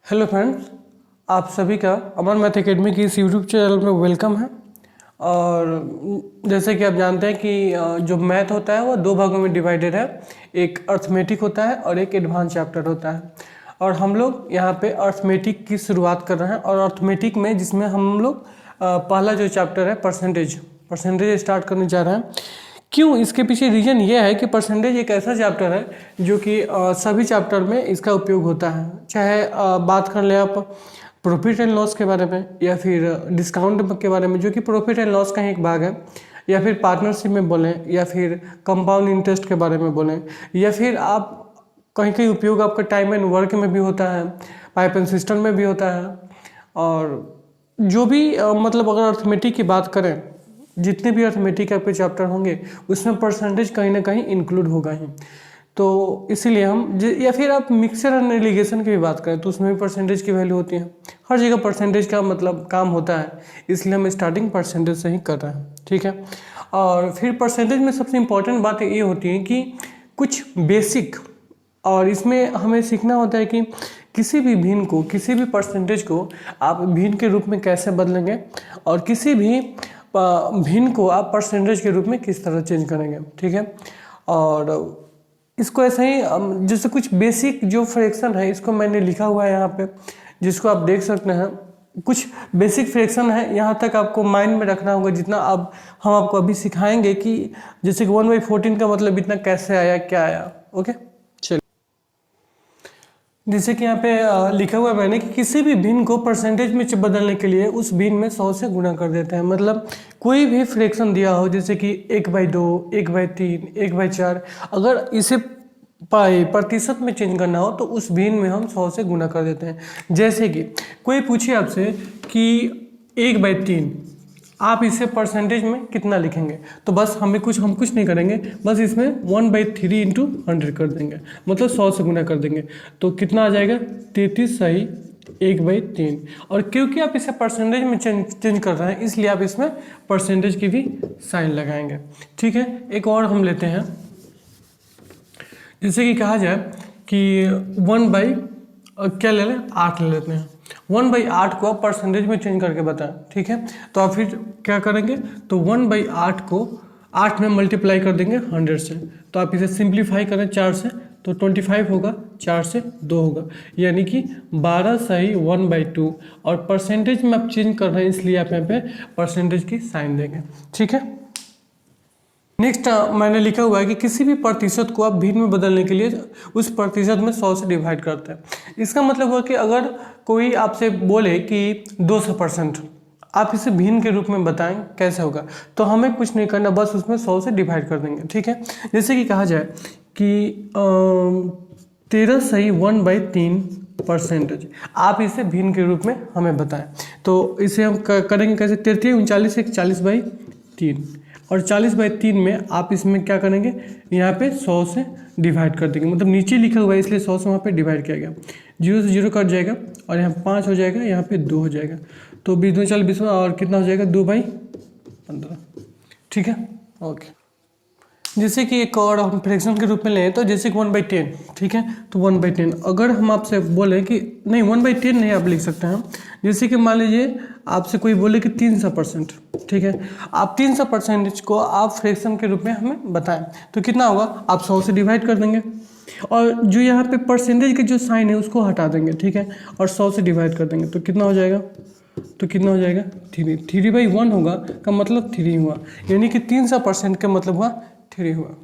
Hello friends, आप सभी का अमन मैथ एकेडमी की इस यूट्यूब चैनल में वेलकम है। और जैसे कि आप जानते हैं कि जो मैथ होता है वो दो भागों में डिवाइडेड है। एक अर्थमेटिक होता है और एक एडवांस चैप्टर होता है। और हम लोग यहाँ पे अर्थमेटिक की शुरुआत कर रहे हैं। और अर्थमेटिक में जिसमें हम लोग पहला जो चैप्टर है परसेंटेज स्टार्ट करने जा रहे हैं। क्यों? इसके पीछे रीजन ये है कि परसेंटेज एक ऐसा चैप्टर है जो कि सभी चैप्टर में इसका उपयोग होता है। चाहे बात कर ले आप प्रॉफिट एंड लॉस के बारे में या फिर डिस्काउंट के बारे में, जो कि प्रॉफिट एंड लॉस का ही एक भाग है, या फिर पार्टनरशिप में बोलें, या फिर कंपाउंड इंटरेस्ट के बारे में बोलें, या फिर आप कहीं कहीं उपयोग आपका टाइम एंड वर्क में भी होता है, पाइप एंड सिस्टम में भी होता है। और जो भी मतलब अगर अर्थमेटिक की बात करें, जितने भी अर्थमेटिक आपके चैप्टर होंगे उसमें परसेंटेज कहीं ना कहीं इंक्लूड होगा ही। तो इसीलिए हम या फिर आप मिक्सचर एंड एलिगेशन की भी बात करें तो उसमें भी परसेंटेज की वैल्यू होती है। हर जगह परसेंटेज का मतलब काम होता है, इसलिए हम स्टार्टिंग परसेंटेज से ही कर रहे हैं, ठीक है। और फिर परसेंटेज में सबसे इम्पोर्टेंट बात ये होती है कि कुछ बेसिक, और इसमें हमें सीखना होता है कि किसी भी भिन्न को, किसी भी परसेंटेज को आप भिन्न के रूप में कैसे बदलेंगे, और किसी भी भिन्न को आप परसेंटेज के रूप में किस तरह चेंज करेंगे, ठीक है। और इसको ऐसे ही जैसे कुछ बेसिक जो फ्रैक्शन है, इसको मैंने लिखा हुआ है यहाँ पे, जिसको आप देख सकते हैं। कुछ बेसिक फ्रैक्शन है, यहाँ तक आपको माइंड में रखना होगा जितना अब हम आपको अभी सिखाएंगे कि जैसे कि 1/14 का मतलब इतना कैसे आया, क्या आया, ओके। जैसे कि यहाँ पे लिखा हुआ है मैंने कि किसी भी भिन्न को परसेंटेज में बदलने के लिए उस भिन्न में 100 से गुणा कर देते हैं। मतलब कोई भी फ्रैक्शन दिया हो, जैसे कि 1/2, 1/3, 1/4, अगर इसे प्रतिशत में चेंज करना हो तो उस भिन्न में हम 100 से गुणा कर देते हैं। जैसे कि कोई पूछे आपसे कि 1/3 आप इसे परसेंटेज में कितना लिखेंगे, तो बस हम कुछ नहीं करेंगे, बस इसमें 1/3 इंटू 100 कर देंगे, मतलब 100 से गुना कर देंगे। तो कितना आ जाएगा? 33 सही 1/3। और क्योंकि आप इसे परसेंटेज में चेंज कर रहे हैं, इसलिए आप इसमें परसेंटेज की भी साइन लगाएंगे, ठीक है। एक और हम लेते हैं, जैसे कि कहा जाए कि 8 ले लेते हैं। 1/8 को आप परसेंटेज में चेंज करके बताएं, ठीक है। तो आप फिर क्या करेंगे, तो 1/8 को 8 में मल्टीप्लाई कर देंगे 100 से। तो आप इसे सिंप्लीफाई करें 4 से तो 25 होगा, 4 से 2 होगा, यानी कि 12 सही 1/2। और परसेंटेज में आप चेंज कर रहे हैं, इसलिए आप यहाँ पे परसेंटेज की साइन देंगे, ठीक है। नेक्स्ट मैंने लिखा हुआ है कि किसी भी प्रतिशत को आप भिन्न में बदलने के लिए उस प्रतिशत में 100 से डिवाइड करते हैं। इसका मतलब हुआ कि अगर कोई आपसे बोले कि 200%, आप इसे भिन्न के रूप में बताएं कैसे होगा, तो हमें कुछ नहीं करना, बस उसमें 100 से डिवाइड कर देंगे, ठीक है। जैसे कि कहा जाए कि 13 सही 1/3%, आप इसे भिन्न के रूप में हमें बताएं। तो इसे हम करेंगे कैसे? 33 39 एक 40/3, और 40/3 में आप इसमें क्या करेंगे, यहाँ पे 100 से डिवाइड कर देंगे। मतलब नीचे लिखा हुआ है इसलिए 100 से वहाँ पे डिवाइड किया गया। 0 से 0 कट जाएगा और यहाँ 5 हो जाएगा, यहाँ पे 2 हो जाएगा। तो 20 2 40 20 और कितना हो जाएगा? 2/15, ठीक है, ओके। जैसे कि एक और हम फ्रैक्शन के रूप में लें, तो जैसे कि 1/10, ठीक है। तो 1/10 अगर हम आपसे बोले कि नहीं 1/10 नहीं आप लिख सकते हैं। जैसे कि मान लीजिए आपसे कोई बोले कि 300%, ठीक है। आप 300% को आप फ्रैक्शन के रूप में हमें बताएं, तो कितना होगा? आप 100 से डिवाइड कर देंगे, और जो यहाँ पे परसेंटेज के जो साइन है उसको हटा देंगे, ठीक है, और 100 से डिवाइड कर देंगे। तो कितना हो जाएगा? 3/1 होगा, का मतलब 3 हुआ, यानी कि 300% का मतलब हुआ 3 हुआ।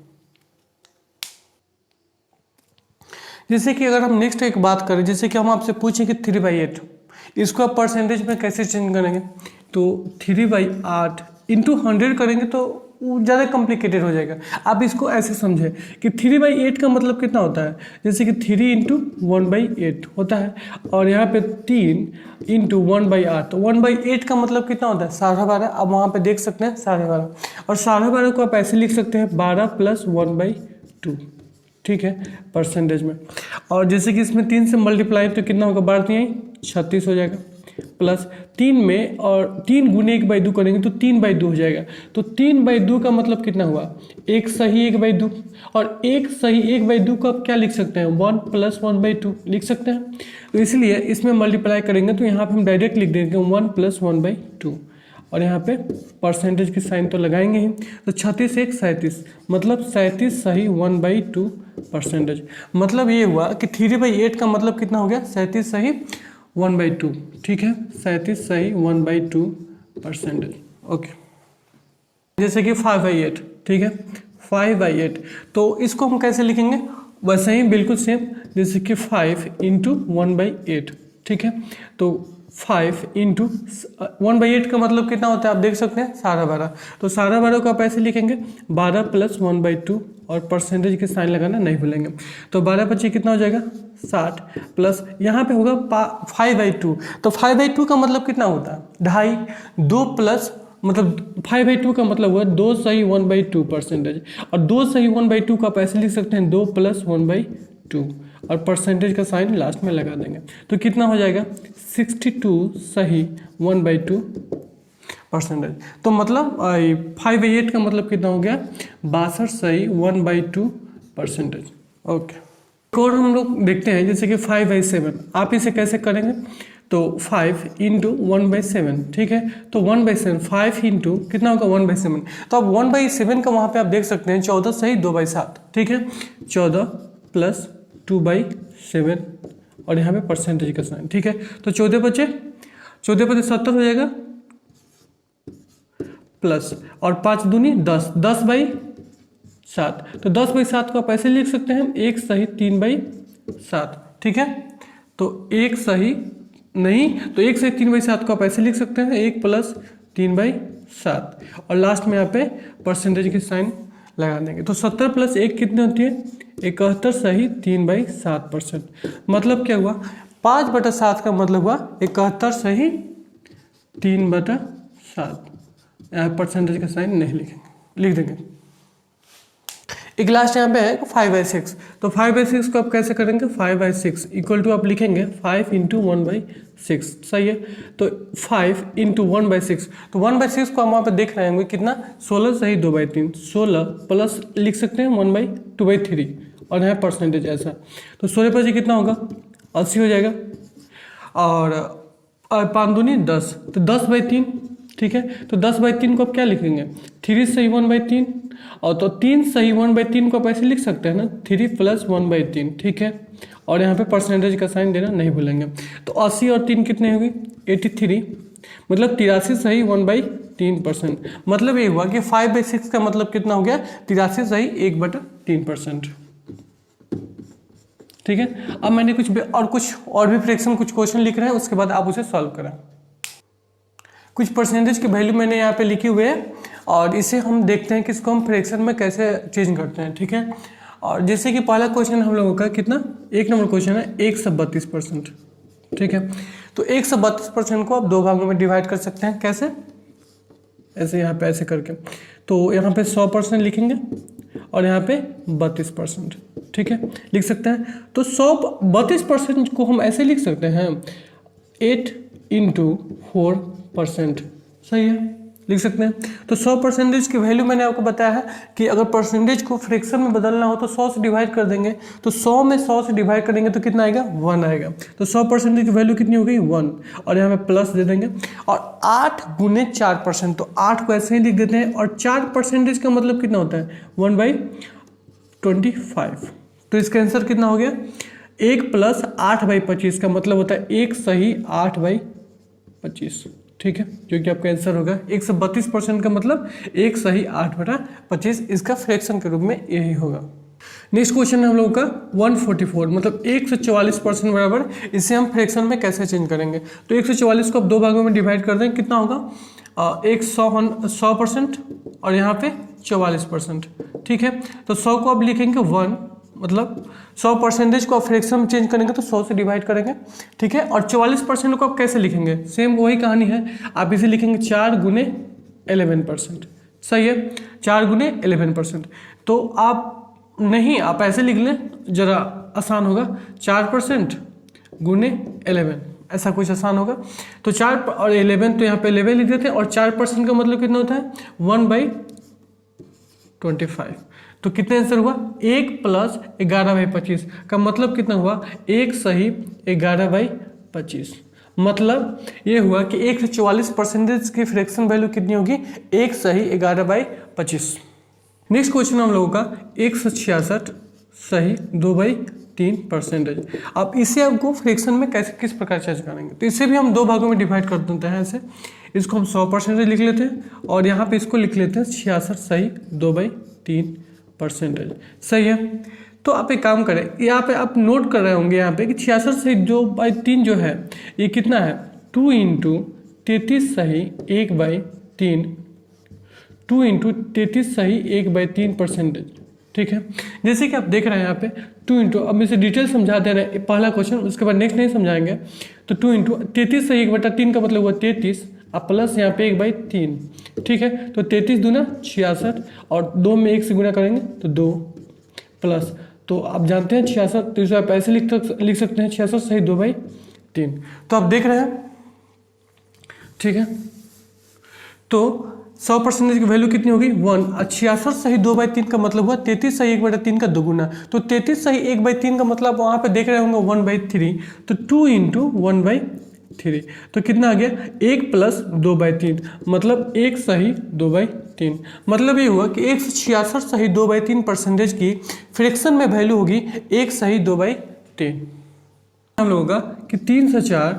जैसे कि अगर हम नेक्स्ट एक बात करें, जैसे कि हम आपसे पूछें कि 3/8 इसको आप परसेंटेज में कैसे चेंज करेंगे, तो 3/8 इंटू 100 करेंगे तो ज़्यादा कॉम्प्लिकेटेड हो जाएगा। आप इसको ऐसे समझें कि 3/8 का मतलब कितना होता है, जैसे कि 3 इंटू 1/8 होता है, और यहाँ पे 3 इंटू 1/8, तो 1/8 का मतलब कितना होता है? 12.5। अब वहाँ पे देख सकते हैं 12.5, और 12.5 को आप ऐसे लिख सकते हैं 12 + 1/2, ठीक है, परसेंटेज में। और जैसे कि इसमें 3 से मल्टीप्लाई तो कितना होगा? 12 3 36 हो जाएगा। प्लस 3 में और 3 गुने 1/2 करेंगे तो 3/2 हो जाएगा। तो 3/2 का मतलब कितना हुआ, 1 सही 1/2, और 1 सही 1/2 को आप क्या लिख सकते हैं, 1 + 1/2 लिख सकते हैं। तो इसलिए इसमें मल्टीप्लाई करेंगे तो यहाँ पे हम डायरेक्ट लिख देंगे 1 + 1/2, और यहाँ पे परसेंटेज की साइन तो लगाएंगे ही। तो 36 1 37, मतलब 37 सही 1/2%। मतलब ये हुआ कि 3/8 का मतलब कितना हो गया, 37 सही 1/2। ठीक है, 37 सही 1/2%। ओके, जैसे कि 5/8, ठीक है, 5/8, तो इसको हम कैसे लिखेंगे, वैसे ही बिल्कुल सेम, जैसे कि 5 × 1/8। ठीक है, तो 5 × 1/8 का मतलब कितना होता है, आप देख सकते हैं 12.5। तो 12.5 को आप ऐसे लिखेंगे 12 + 1/2, और परसेंटेज के साइन लगाना नहीं भूलेंगे। तो 12 × 25 कितना हो जाएगा, 60, प्लस यहाँ पे होगा 5/2। तो 5/2 का मतलब कितना होता है, 2.5, 2 प्लस मतलब 5/2 का मतलब हुआ 2 सही 1/2%, और 2 सही 1/2 को आप ऐसे लिख सकते हैं 2 + 1/2, और परसेंटेज का साइन लास्ट में लगा देंगे। तो कितना हो जाएगा, 62 सही 1/2%। तो मतलब 5/8 का मतलब कितना हो गया, 62 सही 1/2%। ओके, और हम लोग देखते हैं जैसे कि 5/7, आप इसे कैसे करेंगे, तो 5 × 1/7, ठीक है, तो 1/7, 5 × कितना होगा 1/7। तो अब 1/7 का वहाँ पे आप देख सकते हैं 14 सही 2/7, ठीक है, 14 + 2/7, और यहाँ पे परसेंटेज का साइन। ठीक है, तो 14 × 5 = 70 हो जाएगा, प्लस और 5 दूनी 10, 10/7। तो 10/7 को आप ऐसे लिख सकते हैं 1 सही 3/7। ठीक है, तो 1 सही नहीं, तो 1 सही 3/7 को आप ऐसे लिख सकते हैं 1 + 3/7, और लास्ट में यहाँ पे परसेंटेज की साइन लगा देंगे। तो 70 + 1 कितनी होती है, 71 सही 3/7%। मतलब क्या हुआ, 5/7 का मतलब हुआ 71 सही 3/7। यहाँ परसेंटेज का साइन नहीं लिखेंगे, लिख देंगे। एक लास्ट यहाँ पे है 5/6। तो 5/6 को आप कैसे करेंगे, 5/6 = आप लिखेंगे 5 × 1/6, सही है। तो 5 × 1/6, तो 1/6 को हम वहाँ पे देख रहे होंगे कितना, 16 सही 2/3, 16 प्लस लिख सकते हैं 1/2/3, और यहाँ परसेंटेज ऐसा। तो 16 + 5 कितना होगा, 80 हो जाएगा, और 5 दूनी 10, तो 10/3। ठीक है, तो 10/3 को आप क्या लिखेंगे, 3 सही 1/3, और तो 3 सही 1/3 को आप ऐसे लिख सकते हैं ना, 3 + 1/3। ठीक है, और यहाँ पे परसेंटेज का साइन देना नहीं भूलेंगे। तो 80 और 3 कितने होगी, 83, मतलब 83 सही 1/3%। मतलब ये हुआ कि 5/6 का मतलब कितना हो गया, 83 सही 1/3%। ठीक है, अब मैंने कुछ भी फ्रैक्शन कुछ क्वेश्चन लिख रहे हैं, उसके बाद आप उसे सॉल्व करें। कुछ परसेंटेज की वैल्यू मैंने यहाँ पे लिखी हुई है, और इसे हम देखते हैं कि इसको हम फ्रैक्शन में कैसे चेंज करते हैं। ठीक है, और जैसे कि पहला क्वेश्चन हम लोगों का कितना, 1 नंबर क्वेश्चन है 132%। ठीक है, तो 132% को आप 2 भागों में डिवाइड कर सकते हैं, कैसे, ऐसे यहाँ पे ऐसे करके। तो यहाँ पे 100% लिखेंगे, और यहाँ पे 32%। ठीक है, लिख सकते हैं। तो 32% को हम ऐसे लिख सकते हैं 8 × 4%, सही है, लिख सकते हैं। तो 100% की वैल्यू मैंने आपको बताया है कि अगर परसेंटेज को फ्रैक्शन में बदलना हो तो 100 से डिवाइड कर देंगे। तो 100 में 100 से डिवाइड करेंगे तो कितना आएगा, 1 आएगा। तो 100% की वैल्यू कितनी हो गई, 1, और यहाँ पे प्लस दे देंगे। और 8 × 4%, तो 8 को ऐसे ही लिख देते हैं, और 4% का मतलब कितना होता है, 1/25। तो इसका आंसर कितना हो गया, 1 + 8/25 का मतलब होता है 1 सही 8/25। ठीक है, जो कि आपका आंसर होगा 132% का मतलब 1 सही 8/25, इसका फ्रैक्शन के रूप में यही होगा। नेक्स्ट क्वेश्चन है हम लोगों का 144, मतलब 144% बराबर, इसे हम फ्रैक्शन में कैसे चेंज करेंगे। तो 144 को आप 2 भागों में डिवाइड कर दें, कितना होगा, 100%, और यहाँ पे 44%। ठीक है, तो 100 को आप लिखेंगे 1, मतलब 100% को आप फ्रैक्शन में चेंज करेंगे तो 100 से डिवाइड करेंगे। ठीक है, और 44% को आप कैसे लिखेंगे, सेम वही कहानी है, आप इसे लिखेंगे 4 × 11%। सही है, 4 × 11%। तो आप ऐसे लिख लें, जरा आसान होगा, 4% × 11, ऐसा कुछ आसान होगा। तो 4 और 11, तो यहाँ पे 11 लिख देते हैं, और 4% का मतलब कितना होता है 1/25। तो कितने आंसर हुआ 1 + 11/25 का मतलब कितना हुआ 1 सही 11/25। मतलब ये हुआ कि 1 से 44% की फ्रैक्शन वैल्यू कितनी होगी 1 सही 11/25। नेक्स्ट क्वेश्चन हम लोगों का 166 सही 2/3%। अब इसे आपको फ्रैक्शन में कैसे किस प्रकार चेंज करेंगे, तो इसे भी हम दो भागों में डिवाइड कर देते हैं। ऐसे इसको हम 100% लिख लेते हैं, और यहाँ पे इसको लिख लेते हैं 66 सही 2/3%। सही है। तो आप एक काम करें, यहाँ पे आप नोट कर रहे होंगे यहाँ पे कि 66 सही 2/3 जो है ये कितना है 2 × 33 सही 1/3, 2 × 33 सही 1/3%। ठीक है। जैसे कि आप देख रहे हैं यहाँ पे 2 × अब इसे डिटेल समझा दे रहे हैं, पहला क्वेश्चन, उसके बाद नेक्स्ट नहीं समझाएंगे। तो 2 × 33 सही 1/3 का मतलब हुआ 33, अब प्लस यहाँ पे 1/3। ठीक है। तो 33 दूना 66, और 2 में 1 से गुना करेंगे तो 2 प्लस, तो आप जानते हैं 66, तो इसे आप ऐसे लिख सकते हैं 66 सही 2/3। तो आप देख रहे हैं। ठीक है। तो 100% की वैल्यू कितनी होगी 1, 66 सही 2/3 का मतलब हुआ 33 सही 1/3 का दोगुना। तो 33 सही 1/3 का मतलब वहाँ पे देख रहे होंगे 1/3, तो 2 × 1/3, तो कितना आ गया 1 + 2/3, मतलब 1 सही 2/3। मतलब ये हुआ कि 166 सही 2/3% की फ्रैक्शन में वैल्यू होगी 1 सही 2/3। हम लोगों का कि 3 से 4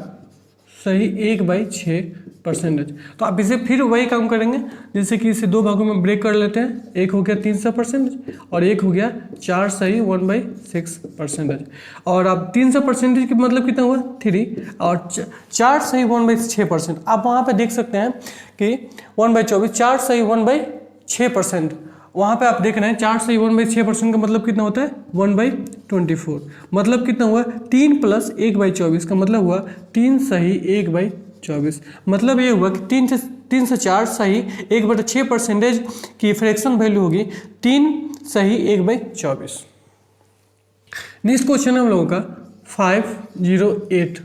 सही 1/6%। तो आप इसे फिर वही काम करेंगे, जैसे कि इसे दो भागों में ब्रेक कर लेते हैं। एक हो गया 300% और एक हो गया 4 सही 1/6%। और अब 300% का मतलब कितना हुआ 3, और 4 सही 1/6%। आप वहाँ पे देख सकते हैं कि 1/24, 4 सही 1/6%। वहाँ पे आप देख रहे हैं 4 सही 1/6% का मतलब कितना होता है 1/24। मतलब कितना हुआ 3 + 1/24 का मतलब हुआ 3 सही 1/24। मतलब ये हुआ कि 3 से 4 सही 1/6% की फ्रैक्शन वैल्यू होगी 3 सही 1/24। नेक्स्ट क्वेश्चन है हम लोगों का 508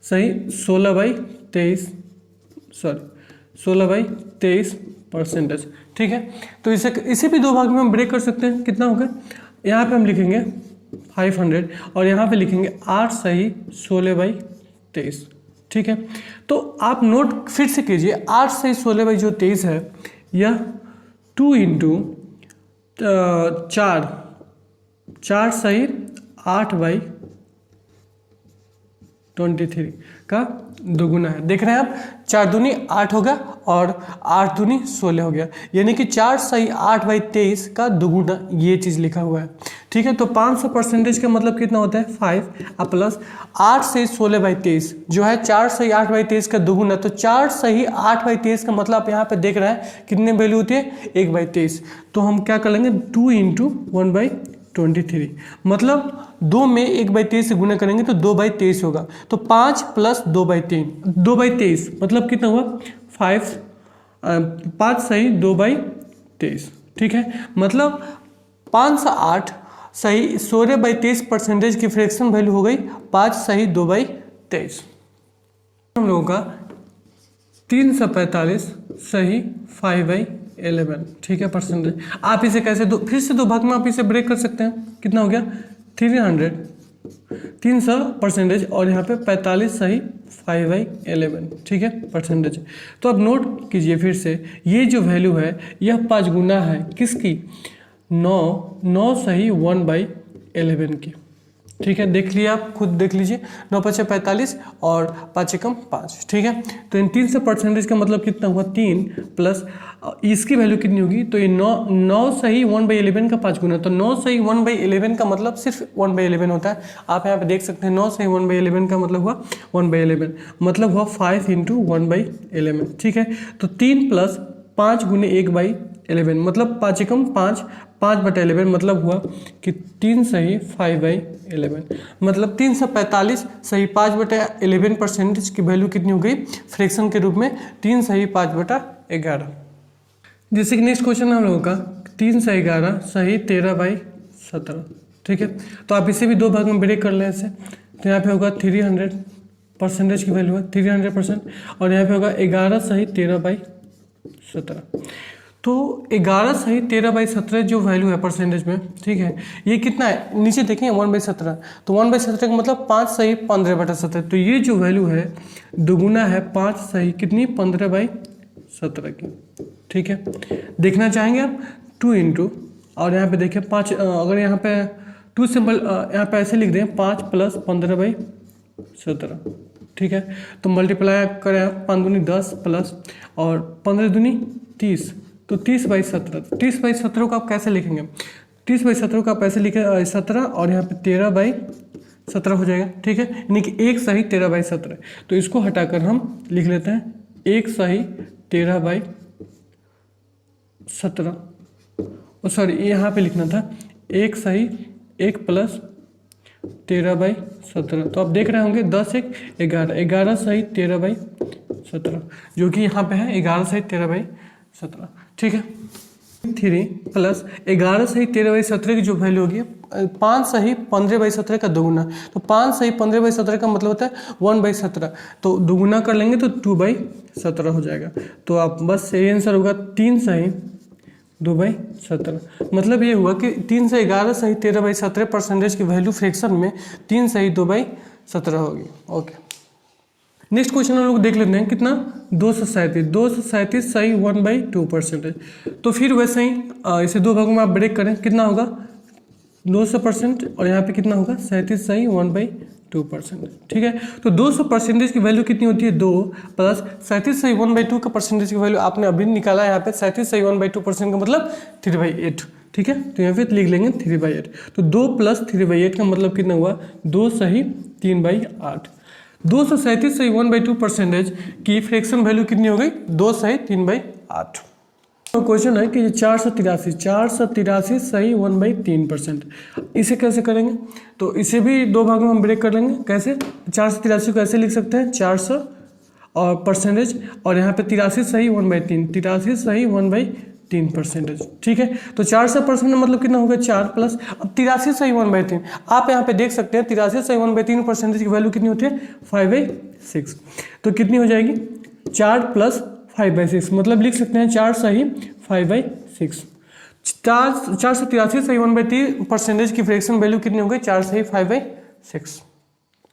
सही 16/23%। ठीक है। तो इसे भी दो भाग में हम ब्रेक कर सकते हैं। कितना होगा, यहाँ पे हम लिखेंगे 500 और यहाँ पे लिखेंगे 8 सही 16/23। ठीक है। तो आप नोट फिर से कीजिए, 8 सही 16/23 है, यह 2 × 4 सही 8/23 का दोगुना है। देख रहे हैं आप, 4 दूनी 8 हो गया और 8 दूनी 16 हो गया, यानी कि 4 सही 8/23 का दोगुना, ये चीज़ लिखा हुआ है। ठीक है। तो 500% का मतलब कितना होता है 5 प्लस 8 सही 16/23 जो है 4 सही 8/23 का दोगुना। तो 4 सही 8/23 का मतलब आप यहाँ पे देख रहे हैं कितने वैल्यू होती है 1/23। तो हम क्या कर लेंगे 2 × 1/23, मतलब 2 में 1/23 से गुना करेंगे तो 2/23 होगा। तो 5 + 2/23 मतलब कितना हुआ 5 सही 2/23। ठीक है। मतलब 5 से 8 सही 16/23% की फ्रैक्शन वैल्यू हो गई 5 सही 2/23। हम लोगों का 3 से 45 सही 5/11। ठीक है परसेंटेज। आप इसे कैसे फिर से दो भाग में आप इसे ब्रेक कर सकते हैं। कितना हो गया 300% और यहाँ पे 45 सही 5/11। ठीक है परसेंटेज। तो अब नोट कीजिए फिर से, ये जो वैल्यू है यह 5 गुना है किसकी 9 सही 1/11 की। ठीक है। देख लिया, आप खुद देख लीजिए, 9 × 5 = 45 और 5 × 5। ठीक है। तो इन 300% का मतलब कितना हुआ 3 प्लस इसकी वैल्यू कितनी होगी, तो ये 9 सही 1/11 का 5 गुना। तो 9 सही 1/11 का मतलब सिर्फ 1/11 होता है। आप यहाँ पे देख सकते हैं 9 सही 1/11 का मतलब हुआ 1/11, मतलब हुआ 5 × 1/11। ठीक है। तो 3 + 5 × 1/11 मतलब 5 × 5 5/11 मतलब हुआ कि 3 सही 5/11, मतलब 345 सही 5/11% की वैल्यू कितनी हो गई फ्रैक्शन के रूप में 3 सही 5/11। जैसे कि नेक्स्ट क्वेश्चन है हम लोगों का 3 से 11 सही 13/17। ठीक है। तो आप इसे भी दो भाग में ब्रेक कर लें ऐसे, तो यहाँ पे होगा 300 परसेंटेज की वैल्यू है 300%। और यहाँ पे होगा 11 सही 13/17। तो 11 सही 13/17 जो वैल्यू है परसेंटेज में, ठीक है, ये कितना है नीचे देखें 1/17। तो 1/17 का मतलब 5 सही 15/17। तो ये जो वैल्यू है दोगुना है 5 सही कितनी 15/17 की, ठीक है। देखना चाहेंगे आप 2 इंटू, और यहाँ पे देखिए 5, अगर यहाँ पे 2 सिंबल यहाँ पे ऐसे लिख दें 5 + 15/17, ठीक है। तो मल्टीप्लाई करें 5 दूनी 10 प्लस और 15 दूनी 30, तो 30/17। 30/17 को आप कैसे लिखेंगे? 30/17 को आप ऐसे लिखें 17 और यहाँ पे 13/17 हो जाएगा, ठीक है, यानी कि 1 सही 13/17। तो इसको हटाकर हम लिख लेते हैं 1 सही 13/17, सॉरी यहाँ पे लिखना था 1 सही 1 + 13/17। तो आप देख रहे होंगे 10 1 11, 11 सही 13/17, जो कि यहाँ पे है 11 सही 13/17, ठीक है। 3 + 11 सही 13/17 की जो वैल्यू होगी 5 सही 15/17 का दोगुना। तो 5 सही 15/17 का मतलब होता है 1/17, तो दोगुना कर लेंगे तो 2/17 हो जाएगा। तो आप बस यही आंसर होगा 3 सही 2/17। मतलब ये हुआ कि 3 से 11 सही 13/17 परसेंटेज की वैल्यू फ्रैक्शन में 3 सही 2/17 होगी। ओके, नेक्स्ट क्वेश्चन हम लोग देख लेते हैं कितना 237 सही 1/2 परसेंटेज। तो फिर वैसे ही इसे दो भागों में आप ब्रेक करें, कितना होगा 200% और यहाँ पे कितना होगा 37 सही 1/2 परसेंटेज, ठीक है। तो 200 परसेंटेज की वैल्यू कितनी होती है 2 प्लस 37 सही 1/2 का परसेंटेज की वैल्यू आपने अभी निकाला है यहाँ पे 37 सही 1/2% का मतलब 3/8, ठीक है। तो यहाँ पे लिख लेंगे 3/8। तो 2 + 3/8 का मतलब कितना हुआ 2 सही 3/8। 237 सही 1/2 परसेंटेज की फ्रैक्शन वैल्यू कितनी हो गई 2 सही 3/8। तो क्वेश्चन है कि 483 सही 1/3%। इसे कैसे करेंगे? तो इसे भी दो भागों में हम ब्रेक कर लेंगे। कैसे? 483 को ऐसे लिख सकते हैं 400 और परसेंटेज, और यहाँ पे 83 सही 1/3, 83 सही 1/3 परसेंटेज, ठीक है। तो 400% मतलब कितना होगा 4 प्लस अब 83 सही 1/3। आप यहाँ पे देख सकते हैं 83 सही 1/3 परसेंटेज की वैल्यू कितनी होती है 5/6। तो कितनी हो जाएगी 4 + 5/6, मतलब लिख सकते हैं 4 सही 5/6। 483 सही 1/3 परसेंटेज की फ्रैक्शन वैल्यू कितनी हो गई 4 सही 5/6।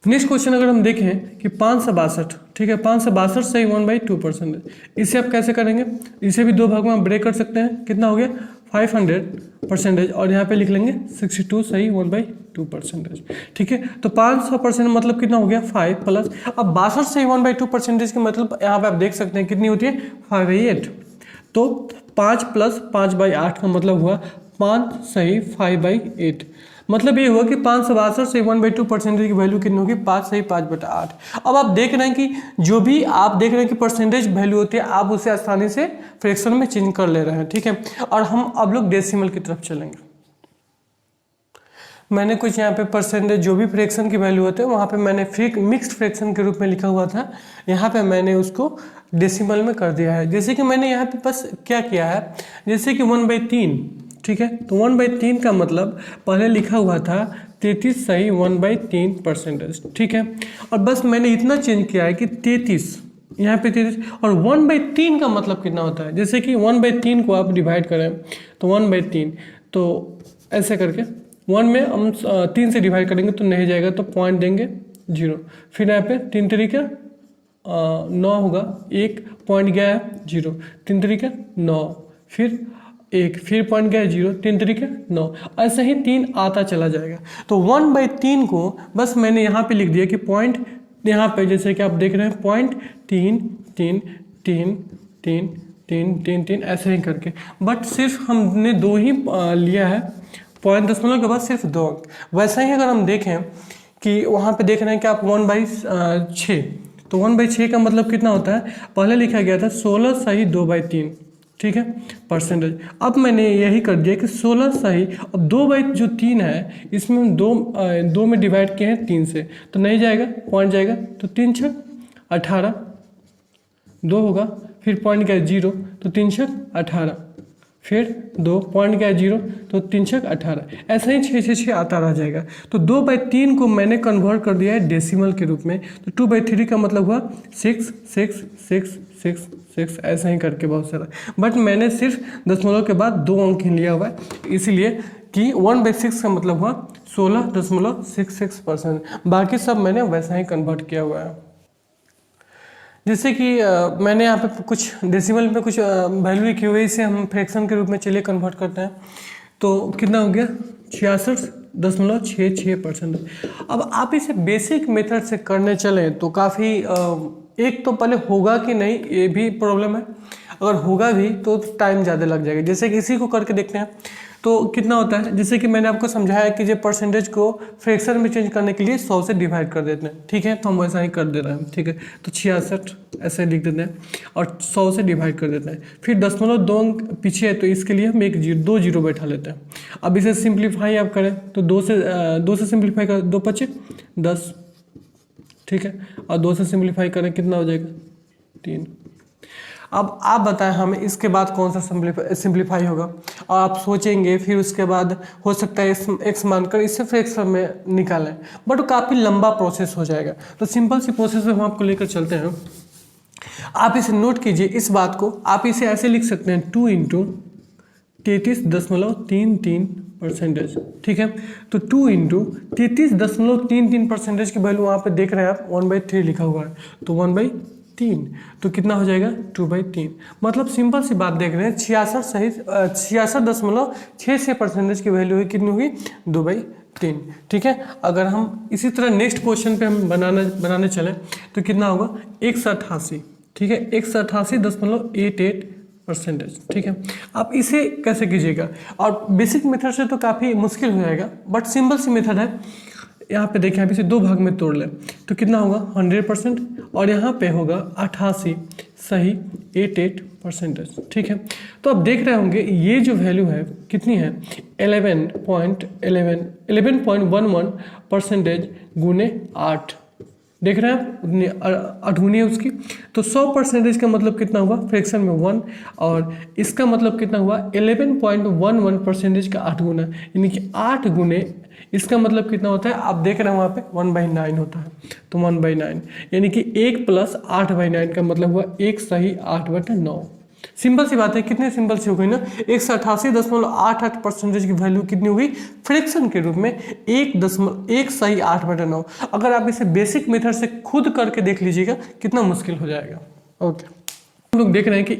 नेक्स्ट क्वेश्चन अगर हम देखें कि 562, ठीक है, 562 सही 1/2 परसेंटेज। इसे आप कैसे करेंगे? इसे भी दो भागों में ब्रेक कर सकते हैं। कितना हो गया 500 परसेंटेज और यहाँ पे लिख लेंगे 62 सही 1/2 परसेंटेज, ठीक है। तो 500% मतलब कितना हो गया 5 प्लस अब 62 सही 1/2 परसेंटेज की मतलब यहाँ पे आप देख सकते हैं कितनी होती है 5/8। तो 5 + 5/8 का मतलब हुआ 5 सही 5/8। मतलब ये हुआ कि 562 से 1/2 परसेंटेज की वैल्यू कितनी होगी 5 सही 5/8। अब आप देख रहे हैं कि जो भी आप देख रहे हैं कि परसेंटेज वैल्यू होती है आप उसे आसानी से फ्रैक्शन में चेंज कर ले रहे हैं, ठीक है। और हम अब लोग डेसिमल की तरफ चलेंगे। मैंने कुछ यहाँ पे परसेंटेज जो भी फ्रैक्शन की वैल्यू होते हैं वहाँ पे मैंने मिक्स्ड फ्रैक्शन के रूप में लिखा हुआ था, यहाँ पे मैंने उसको डेसिमल में कर दिया है। जैसे कि मैंने यहाँ पे बस क्या किया है, जैसे कि 1/3, ठीक है। तो 1/3 का मतलब पहले लिखा हुआ था 33 सही 1/3 परसेंटेज, ठीक है। और बस मैंने इतना चेंज किया है कि 33 यहाँ पे 33 और 1/3 का मतलब कितना होता है। जैसे कि 1/3 को आप डिवाइड करें तो 1/3, तो ऐसे करके 1 में हम 3 से डिवाइड करेंगे तो नहीं जाएगा, तो पॉइंट देंगे 0। फिर यहाँ पे 3 तरीके 9 होगा, 1 पॉइंट गया है 0, 3 तरीके 9, फिर 1, फिर पॉइंट गया 0, 3 तरीके 9, ऐसे ही 3 आता चला जाएगा। तो 1/3 को बस मैंने यहाँ पे लिख दिया कि पॉइंट यहाँ पे जैसे कि आप देख रहे हैं पॉइंट 3 3 3 3 3 3 3 ऐसे ही करके, बट सिर्फ हमने 2 ही लिया है, पॉइंट दशमलव के बाद सिर्फ 2 अंक। वैसे ही अगर हम देखें कि वहाँ पे देख रहे हैं कि आप 1/6, तो 1/6 का मतलब कितना होता है, पहले लिखा गया था 16 सही 2/3, ठीक है, परसेंटेज। अब मैंने यही कर दिया कि 16 सही, अब 2/3 है इसमें हम 2 में डिवाइड किए हैं 3 से, तो नहीं जाएगा, पॉइंट जाएगा, तो 3 6 18, 2 होगा, फिर पॉइंट गया 0, तो 3 6 18, फिर 2 पॉइंट क्या है 0, तो 3 छक 18, ऐसा ही 6 6 6 आता रह जाएगा। तो 2/3 को मैंने कन्वर्ट कर दिया है डेसिमल के रूप में, तो 2/3 का मतलब हुआ 6 6 6 6 6, ऐसा ही करके बहुत सारा। बट मैंने सिर्फ दशमलव के बाद 2 अंक ही लिया हुआ है, इसीलिए कि 1/6 का मतलब हुआ 16.66%। बाकी सब मैंने वैसा ही कन्वर्ट किया हुआ है। जैसे कि मैंने यहाँ पे कुछ डेसिमल में कुछ वैल्यू लिखी हुई है, इसे हम फ्रैक्शन के रूप में चलिए कन्वर्ट करते हैं। तो कितना हो गया 66.66%। अब आप इसे बेसिक मेथड से करने चलें तो काफ़ी एक तो पहले होगा कि नहीं ये भी प्रॉब्लम है, अगर होगा भी तो टाइम ज़्यादा लग जाएगा। जैसे कि इसी को करके देखते हैं तो कितना होता है, जैसे कि मैंने आपको समझाया कि जो परसेंटेज को फ्रैक्शन में चेंज करने के लिए 100 से डिवाइड कर देते हैं, ठीक है, तो हम वैसा ही कर दे रहे हैं, ठीक है। तो 66 ऐसे लिख देते हैं और 100 से डिवाइड कर देते हैं। फिर 0.2 अंक पीछे है तो इसके लिए हम 2 जीरो बैठा लेते हैं। अब इसे सिंप्लीफाई आप करें तो 2 से सिंप्लीफाई कर, 2 पचे 10, ठीक है, और 2 से सिंप्लीफाई करें कितना हो जाएगा 3। अब आप बताएं हमें इसके बाद कौन सा सिंप्लीफाई होगा, और आप सोचेंगे फिर उसके बाद हो सकता है एक्स मानकर इसे फ्रैक्शन में निकालें, बट काफ़ी लंबा प्रोसेस हो जाएगा। तो सिंपल सी प्रोसेस में हम आपको लेकर चलते हैं। आप इसे नोट कीजिए, इस बात को आप इसे ऐसे लिख सकते हैं 2 × 33.33%, ठीक है। तो 2 × 33.33% की वैल्यू वहाँ पे देख रहे हैं आप 1/3 लिखा हुआ है, तो 1/3 तो कितना हो जाएगा 2/3। मतलब सिंपल सी बात देख रहे हैं 66.66% की वैल्यू कितनी होगी 2/3, ठीक है। अगर हम इसी तरह नेक्स्ट क्वेश्चन पे हम बनाने चलें तो कितना होगा 188, ठीक है, 188.88%, ठीक है। आप इसे कैसे कीजिएगा, और बेसिक मेथड से तो काफ़ी मुश्किल हो जाएगा, बट सिंपल सी मेथड है। यहाँ पे देखें आप इसे 2 भाग में तोड़ लें तो कितना होगा 100%, और यहाँ पे होगा 88 सही 88%, ठीक है। तो आप देख रहे होंगे ये जो वैल्यू है कितनी है 11.11% गुने 8, देख रहे हैं आप उतनी 8 गुनी है उसकी। तो 100% का मतलब कितना हुआ फ्रैक्शन में 1, और इसका मतलब कितना हुआ 11.11% का 8 गुना, यानी कि 8 गुने इसका मतलब कितना होता है, आप देख रहे हैं वहाँ पे 1/9 होता है, तो 1/9 यानी कि 1 + 8/9 का मतलब हुआ 1 सही 8/9। सिंपल सी बात है, कितनी सिंपल सी हो गई ना, 188.88% की वैल्यू कितनी होगी फ्रैक्शन के रूप में 1 सही 8/9। अगर आप इसे बेसिक मेथड से खुद करके देख लीजिएगा कितना मुश्किल हो जाएगा। ओके, हम लोग देख रहे हैं कि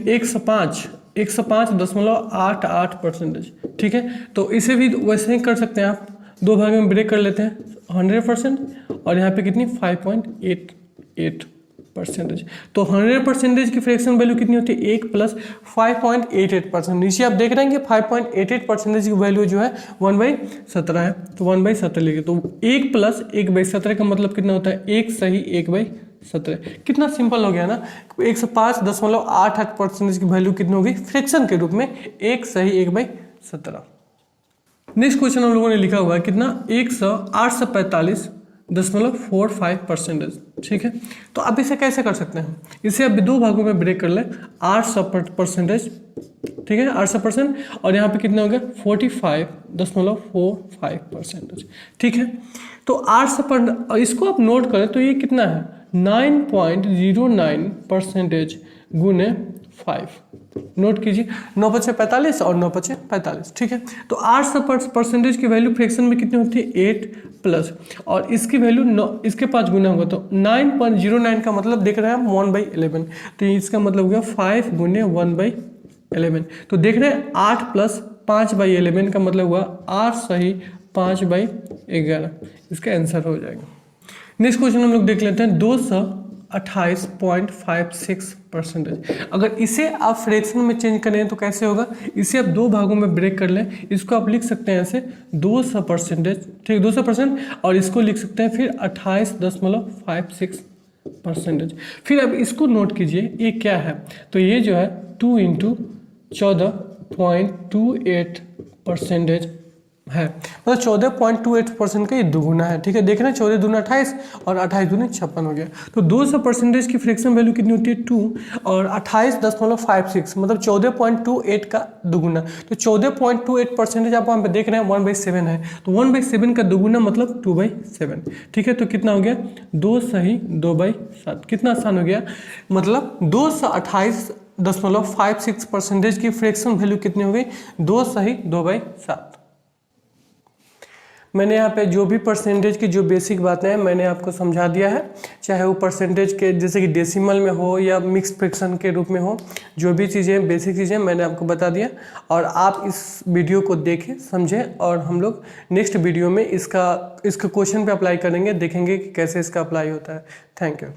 105.88%, ठीक है। तो इसे भी वैसे ही कर सकते हैं आप, 2 भाग में ब्रेक कर लेते हैं 100%, और यहाँ पे कितनी 5.88%। तो 100% की फ्रैक्शन वैल्यू कितनी होती है 1 + 5.88%। नीचे आप देख रहे हैं कि 5.88% की वैल्यू जो है 1/17 है, तो 1/17 लिखे, तो 1 + 1/17 का मतलब कितना होता है 1 सही 1/17। कितना सिंपल हो गया ना, 105.88% की वैल्यू कितनी होगी फ्रैक्शन के रूप में 1 सही 1/17। नेक्स्ट क्वेश्चन हम लोगों ने लिखा हुआ है कितना 845.45%, ठीक है। तो आप इसे कैसे कर सकते हैं, इसे आप 2 भागों में ब्रेक कर लें 800%, ठीक है, 800%, और यहाँ पे कितना हो गया 45.45%, ठीक है। तो 800, इसको आप नोट करें तो ये कितना है 9.09% गुने 5, नोट कीजिए 9 × 5 = 45 और 9 × 5 = 45, ठीक है। तो 800% की वैल्यू फ्रैक्शन में कितनी होती है 8 प्लस, और इसकी वैल्यू 9 इसके 5 गुना होगा, तो 9.09 का मतलब देख रहे हैं हम 1/11, तो इसका मतलब हो गया 5 × 1/11। तो देख रहे हैं 8 + 5/11 का मतलब हुआ 8 सही 5/11, इसका आंसर हो जाएगा। नेक्स्ट क्वेश्चन हम लोग देख लेते हैं 228.56%। अगर इसे आप फ्रैक्शन में चेंज करें तो कैसे होगा, इसे आप 2 भागों में ब्रेक कर लें, इसको आप लिख सकते हैं ऐसे 200%, ठीक 200%, और इसको लिख सकते हैं फिर 28.56%। फिर अब इसको नोट कीजिए ये क्या है, तो ये जो है 2 × 14.28% है, मतलब 14.28% का ये दुगुना है। ठीक है, देख रहे हैं 14 दूना 28 और 28 दूनी 56 हो गया। तो 200% की फ्रैक्शन वैल्यू कितनी होती है 2 और 28.56 मतलब 14.28 का दुगुना। तो 14.28% आप वहाँ पे देख रहे हैं 1/7 है, तो 1/7 का दुगुना मतलब 2/7। ठीक है, तो कितना हो गया 2 सही 2/7। कितना आसान हो गया, मतलब 228.56% की फ्रैक्शन वैल्यू कितनी हो गई 2 सही 2/7। मैंने यहाँ पे जो भी परसेंटेज की जो बेसिक बातें हैं मैंने आपको समझा दिया है, चाहे वो परसेंटेज के जैसे कि डेसिमल में हो या मिक्स फ्रैक्शन के रूप में हो, जो भी चीज़ें बेसिक चीज़ें मैंने आपको बता दिया। और आप इस वीडियो को देखें समझें और हम लोग नेक्स्ट वीडियो में इसका क्वेश्चन पे अप्लाई करेंगे, देखेंगे कि कैसे इसका अप्लाई होता है। Thank you.